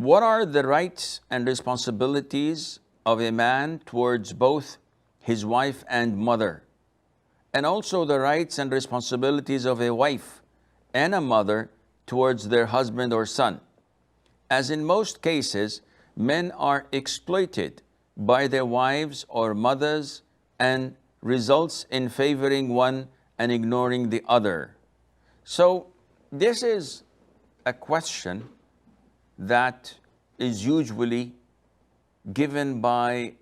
What are the rights and responsibilities of a man towards both his wife and mother? And also the rights and responsibilities of a wife and a mother towards their husband or son. As in most cases, men are exploited by their wives or mothers and results in favoring one and ignoring the other. So this is a question that is usually given by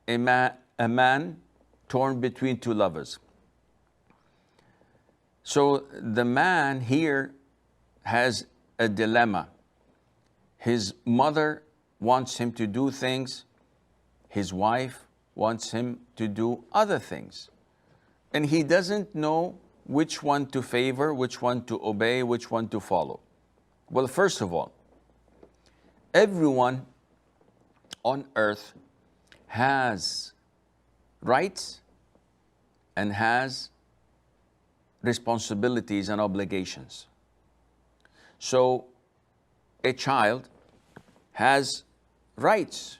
a man torn between two lovers. So the man here has a dilemma. His mother wants him to do things, his wife wants him to do other things. And he doesn't know which one to favor, which one to obey, which one to follow. Well, first of all, everyone on earth has rights and has responsibilities and obligations. So a child has rights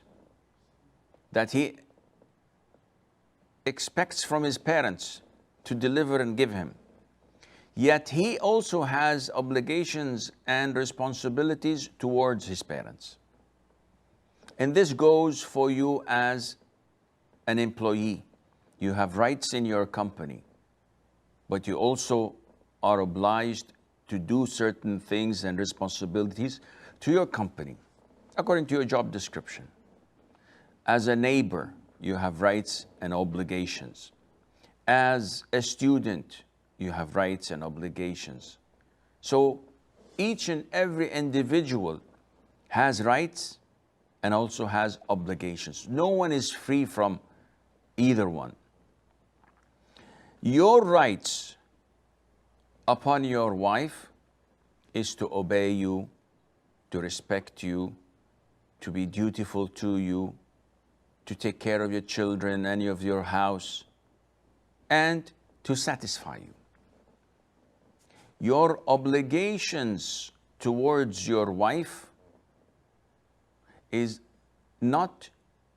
that he expects from his parents to deliver and give him. Yet he also has obligations and responsibilities towards his parents. And this goes for you as an employee. You have rights in your company, but you also are obliged to do certain things and responsibilities to your company, according to your job description. As a neighbor, you have rights and obligations. As a student, you have rights and obligations. So each and every individual has rights and also has obligations. No one is free from either one. Your rights upon your wife is to obey you, to respect you, to be dutiful to you, to take care of your children and of your house, and to satisfy you. Your obligations towards your wife is not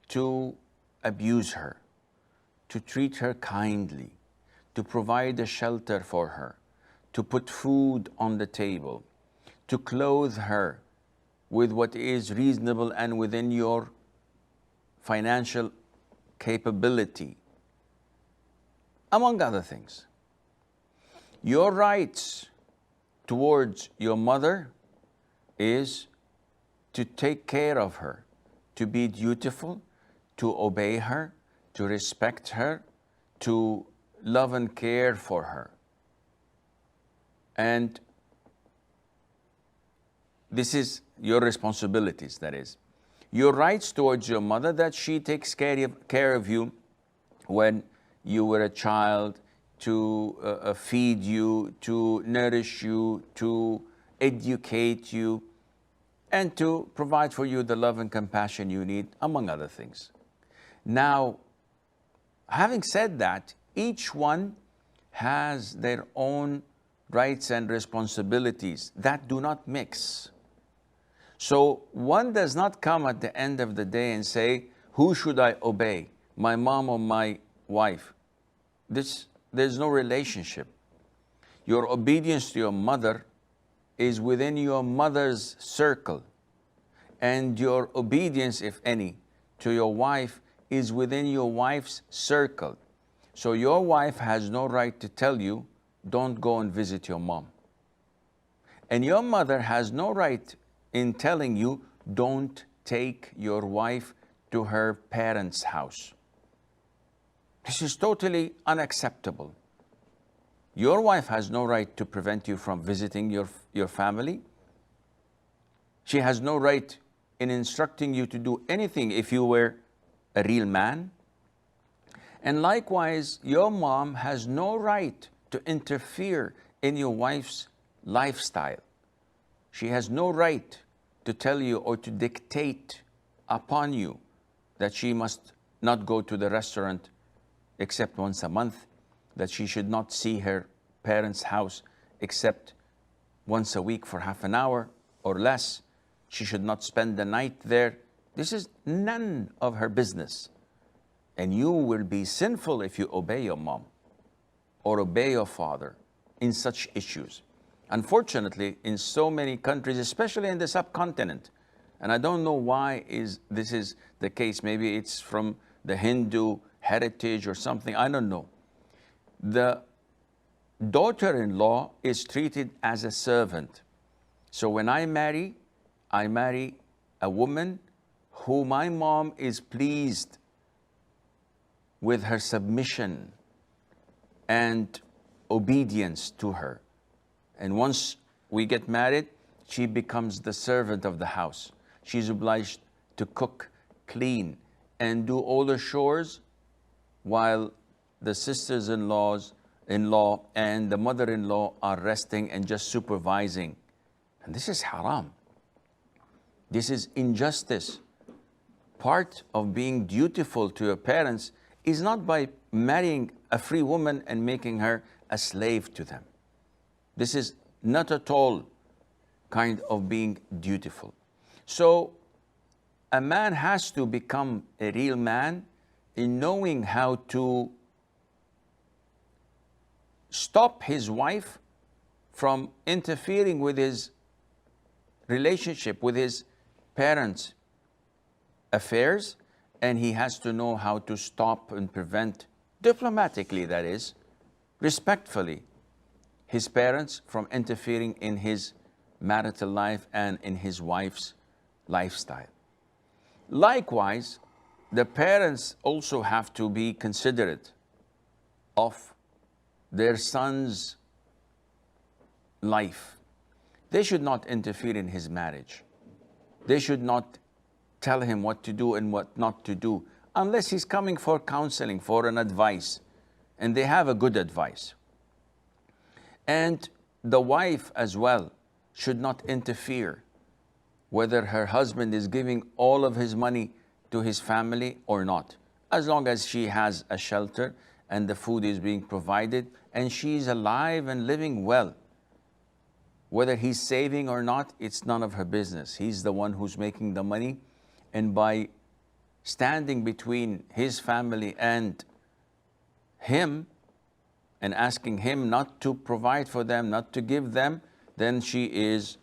to abuse her, to treat her kindly, to provide a shelter for her, to put food on the table, to clothe her with what is reasonable and within your financial capability, among other things. Your rights towards your mother is to take care of her, to be dutiful, to obey her, to respect her, to love and care for her. And this is your responsibilities, that is. Your rights towards your mother, that she takes care of you when you were a child, to feed you, to nourish you, to educate you, and to provide for you the love and compassion you need, among other things. Now, having said that, each one has their own rights and responsibilities that do not mix. So one does not come at the end of the day and say, who should I obey, my mom or my wife? There's no relationship. Your obedience to your mother is within your mother's circle, and your obedience, if any, to your wife is within your wife's circle. So your wife has no right to tell you, don't go and visit your mom. And your mother has no right in telling you, don't take your wife to her parents' house. This is totally unacceptable. Your wife has no right to prevent you from visiting your family. She has no right in instructing you to do anything if you were a real man. And likewise, your mom has no right to interfere in your wife's lifestyle. She has no right to tell you or to dictate upon you that she must not go to the restaurant except once a month, that she should not see her parents' house except once a week for half an hour or less, She should not spend the night there. This is none of her business. And you will be sinful if you obey your mom or obey your father in such issues. Unfortunately, in so many countries, especially in the subcontinent, and I don't know why this is the case. Maybe it's from the Hindu heritage or something, I don't know. The daughter-in-law is treated as a servant. So when I marry a woman who my mom is pleased with her submission and obedience to her. And once we get married, she becomes the servant of the house. She's obliged to cook, clean, and do all the chores, while the sisters-in-law and the mother-in-law are resting and just supervising. And this is haram. This is injustice. Part of being dutiful to your parents is not by marrying a free woman and making her a slave to them. This is not at all kind of being dutiful. So a man has to become a real man in knowing how to stop his wife from interfering with his relationship with his parents' affairs, and he has to know how to stop and prevent, diplomatically that is, respectfully, his parents from interfering in his marital life and in his wife's lifestyle. Likewise, the parents also have to be considerate of their son's life. They should not interfere in his marriage. They should not tell him what to do and what not to do, unless he's coming for counseling, for an advice, and they have a good advice. And the wife as well should not interfere whether her husband is giving all of his money to his family or not, as long as she has a shelter and the food is being provided and she's alive and living well. Whether he's saving or not, it's none of her business. He's the one who's making the money, and by standing between his family and him and asking him not to provide for them, not to give them, then she is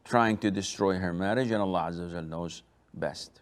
trying to destroy her marriage, and Allah Azza wa Jalla knows best.